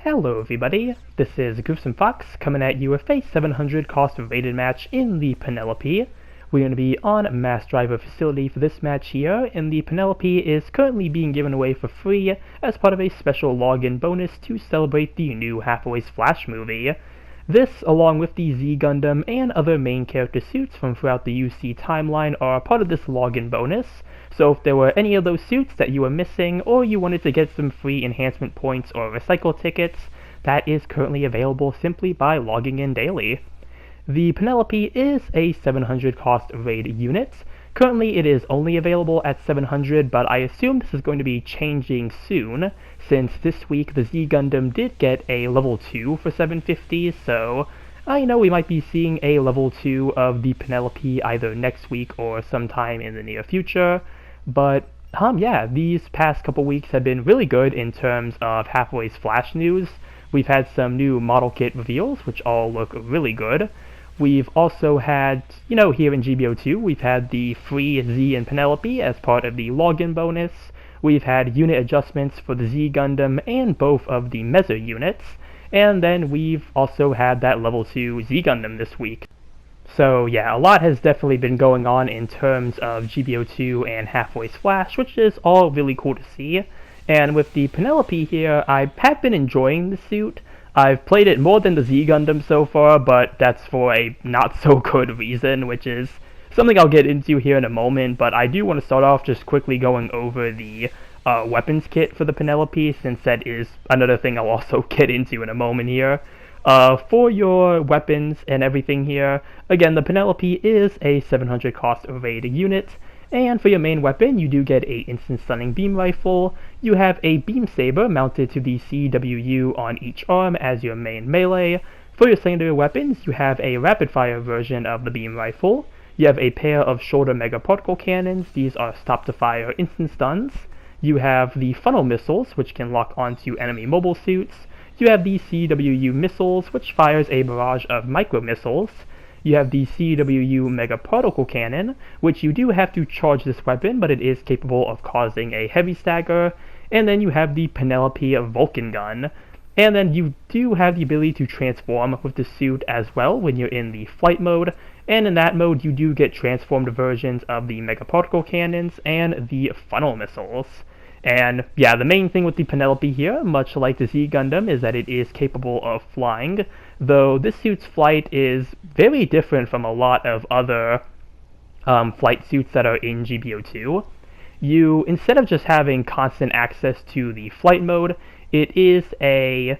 Hello everybody, this is Gruesome Fox coming at you with a 700 cost rated match in the Penelope. We're going to be on Mass Driver Facility for this match here, and the Penelope is currently being given away for free as part of a special login bonus to celebrate the new Hathaway's Flash movie. This, along with the Z Gundam and other main character suits from throughout the UC timeline, are part of this login bonus. So if there were any of those suits that you were missing, or you wanted to get some free enhancement points or recycle tickets, that is currently available simply by logging in daily. The Penelope is a 700 cost raid unit. Currently it is only available at 700, but I assume this is going to be changing soon, since this week the Z Gundam did get a level 2 for 750, so I know we might be seeing a level 2 of the Penelope either next week or sometime in the near future. But yeah, these past couple weeks have been really good in terms of Hathaway's Flash news. We've had some new model kit reveals, which all look really good. We've also had, here in GBO2, we've had the free Z and Penelope as part of the login bonus. We've had unit adjustments for the Z Gundam and both of the Mezzo units. And then we've also had that level 2 Z Gundam this week. So yeah, a lot has definitely been going on in terms of GBO2 and Hathaway's Flash, which is all really cool to see. And with the Penelope here, I have been enjoying the suit. I've played it more than the Z Gundam so far, but that's for a not so good reason, which is something I'll get into here in a moment. But I do want to start off just quickly going over the weapons kit for the Penelope, since that is another thing I'll also get into in a moment here. For your weapons and everything here, again, the Penelope is a 700 cost raid unit, and for your main weapon, you do get a instant stunning beam rifle. You have a beam saber mounted to the CWU on each arm as your main melee. For your secondary weapons, you have a rapid fire version of the beam rifle. You have a pair of shoulder mega particle cannons. These are stop to fire instant stuns. You have the funnel missiles, which can lock onto enemy mobile suits. You have the CWU missiles, which fires a barrage of micro missiles. You have the CWU Mega Particle Cannon, which you do have to charge this weapon, but it is capable of causing a heavy stagger. And then you have the Penelope Vulcan Gun. And then you do have the ability to transform with the suit as well when you're in the flight mode. And in that mode, you do get transformed versions of the Mega Particle Cannons and the funnel missiles. And yeah, the main thing with the Penelope here, much like the Z Gundam, is that it is capable of flying, though this suit's flight is very different from a lot of other flight suits that are in GBO2. You, instead of just having constant access to the flight mode, it is a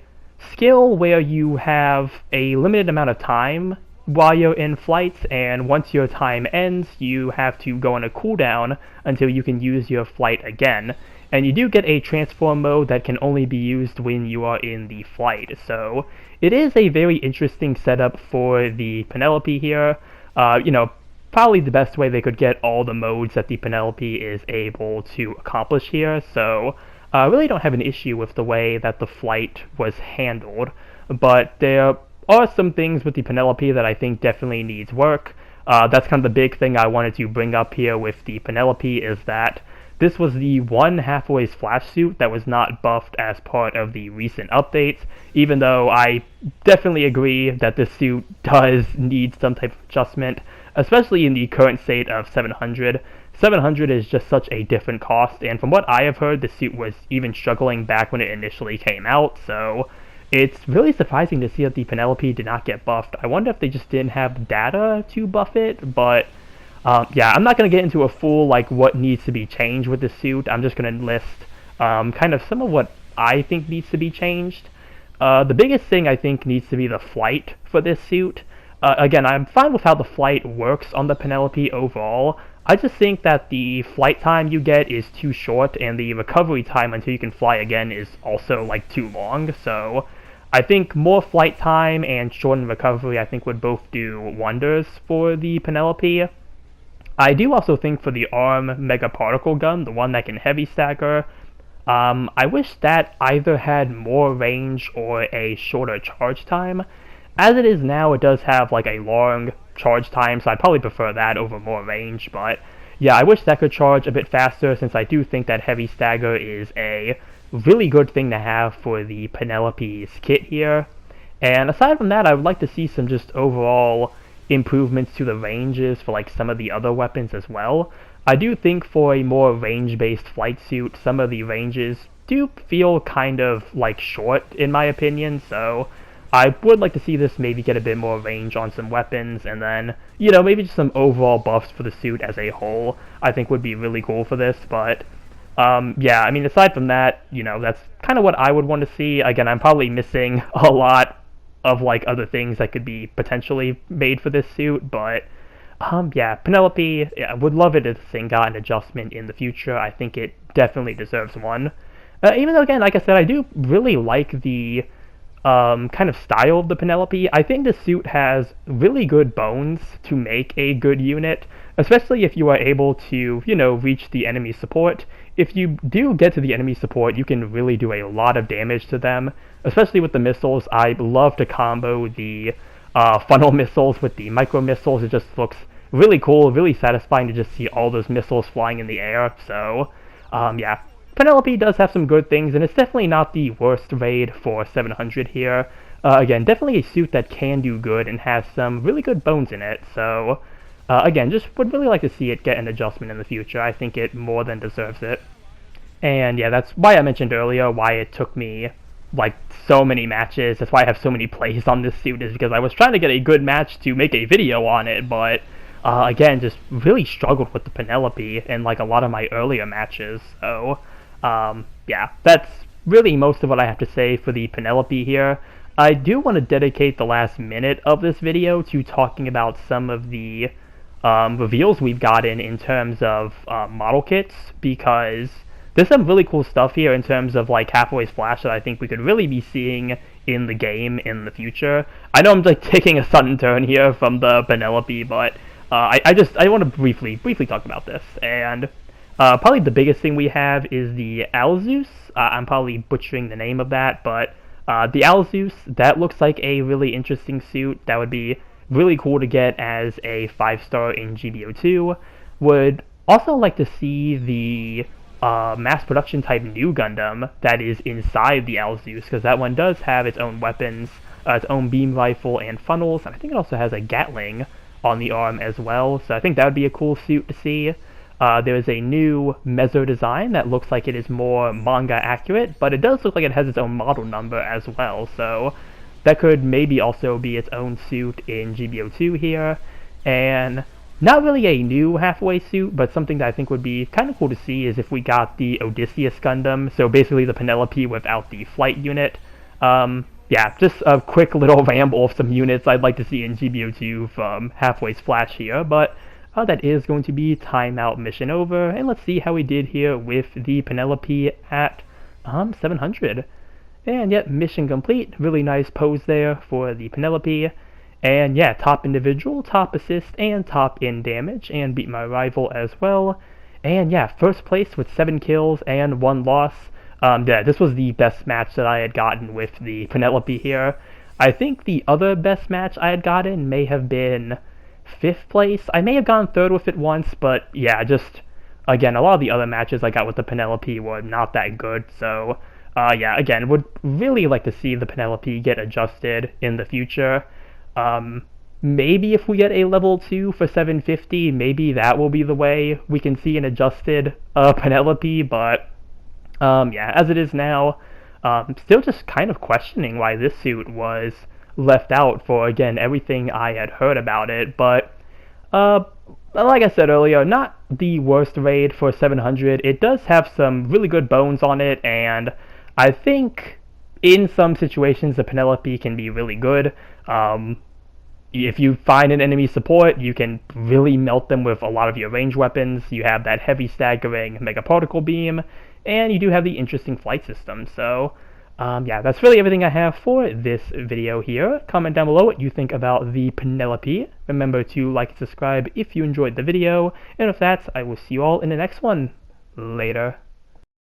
skill where you have a limited amount of time while you're in flight, and once your time ends, you have to go on a cooldown until you can use your flight again. And you do get a transform mode that can only be used when you are in the flight. So it is a very interesting setup for the Penelope here. Probably the best way they could get all the modes that the Penelope is able to accomplish here. So I really don't have an issue with the way that the flight was handled. But there are some things with the Penelope that I think definitely needs work. That's kind of the big thing I wanted to bring up here with the Penelope, is that this was the one Hathaway's Flash suit that was not buffed as part of the recent updates, even though I definitely agree that this suit does need some type of adjustment, especially in the current state of 700. 700 is just such a different cost, and from what I have heard, the suit was even struggling back when it initially came out, so it's really surprising to see that the Penelope did not get buffed. I wonder if they just didn't have data to buff it, but yeah, I'm not going to get into a full, what needs to be changed with the suit. I'm just going to list kind of some of what I think needs to be changed. The biggest thing I think needs to be the flight for this suit. Again, I'm fine with how the flight works on the Penelope overall. I just think that the flight time you get is too short, and the recovery time until you can fly again is also, too long. So I think more flight time and shortened recovery I think would both do wonders for the Penelope. I do also think for the ARM Mega Particle Gun, the one that can heavy stagger, I wish that either had more range or a shorter charge time. As it is now, it does have a long charge time, so I'd probably prefer that over more range, but yeah, I wish that could charge a bit faster, since I do think that heavy stagger is a really good thing to have for the Penelope's kit here. And aside from that, I would like to see some just overall improvements to the ranges for like some of the other weapons as well. I do think for a more range-based flight suit, some of the ranges do feel kind of like short in my opinion, so I would like to see this maybe get a bit more range on some weapons, and then, you know, maybe just some overall buffs for the suit as a whole, I think would be really cool for this, but yeah, I mean, aside from that, you know, that's kind of what I would want to see. Again, I'm probably missing a lot of like other things that could be potentially made for this suit, but yeah, Penelope, yeah, would love it if this thing got an adjustment in the future. I think it definitely deserves one. Even though, again, like I said, I do really like the kind of style of the Penelope. I think the suit has really good bones to make a good unit, especially if you are able to, you know, reach the enemy support. If you do get to the enemy support, you can really do a lot of damage to them, especially with the missiles. I love to combo the funnel missiles with the micro missiles. It just looks really cool, really satisfying to just see all those missiles flying in the air. So, yeah, Penelope does have some good things, and it's definitely not the worst raid for 700 here. Again, definitely a suit that can do good and has some really good bones in it. So, again, just would really like to see it get an adjustment in the future. I think it more than deserves it. And yeah, that's why I mentioned earlier why it took me like so many matches. That's why I have so many plays on this suit, is because I was trying to get a good match to make a video on it, but again, just really struggled with the Penelope in like a lot of my earlier matches. So yeah, that's really most of what I have to say for the Penelope here. I do want to dedicate the last minute of this video to talking about some of the reveals we've gotten in terms of model kits, because there's some really cool stuff here in terms of like Hathaway's Flash that I think we could really be seeing in the game in the future. I know I'm like taking a sudden turn here from the Penelope, but I want to briefly talk about this. And probably the biggest thing we have is the Alyzeus. I'm probably butchering the name of that, but the Alyzeus, that looks like a really interesting suit. That would be really cool to get as a 5-star in GBO2. Would also like to see the mass production type new Gundam that is inside the Alyzeus, because that one does have its own weapons, its own beam rifle and funnels, and I think it also has a Gatling on the arm as well, so I think that would be a cool suit to see. There is a new Mezzo design that looks like it is more manga accurate, but it does look like it has its own model number as well, so that could maybe also be its own suit in GBO2 here. And not really a new Hathaway suit, but something that I think would be kind of cool to see is if we got the Odysseus Gundam, so basically the Penelope without the flight unit. Yeah, just a quick little ramble of some units I'd like to see in GBO2 from Hathaway's Flash here, but that is going to be timeout mission over, and let's see how we did here with the Penelope at 700. And yep, mission complete. Really nice pose there for the Penelope. And yeah, top individual, top assist, and top in damage, and beat my rival as well. And yeah, first place with 7 kills and 1 loss. Yeah, this was the best match that I had gotten with the Penelope here. I think the other best match I had gotten may have been 5th place. I may have gone 3rd with it once, but yeah, just, again, a lot of the other matches I got with the Penelope were not that good, so yeah, again, would really like to see the Penelope get adjusted in the future. Maybe if we get a level 2 for 750, maybe that will be the way we can see an adjusted Penelope, but yeah, as it is now, still just kind of questioning why this suit was left out for, again, everything I had heard about it, but like I said earlier, not the worst raid for 700. It does have some really good bones on it, and I think in some situations the Penelope can be really good. If you find an enemy support, you can really melt them with a lot of your range weapons. You have that heavy staggering mega particle beam, and you do have the interesting flight system. So yeah, that's really everything I have for this video here. Comment down below what you think about the Penelope. Remember to like and subscribe if you enjoyed the video, and with that, I will see you all in the next one. Later.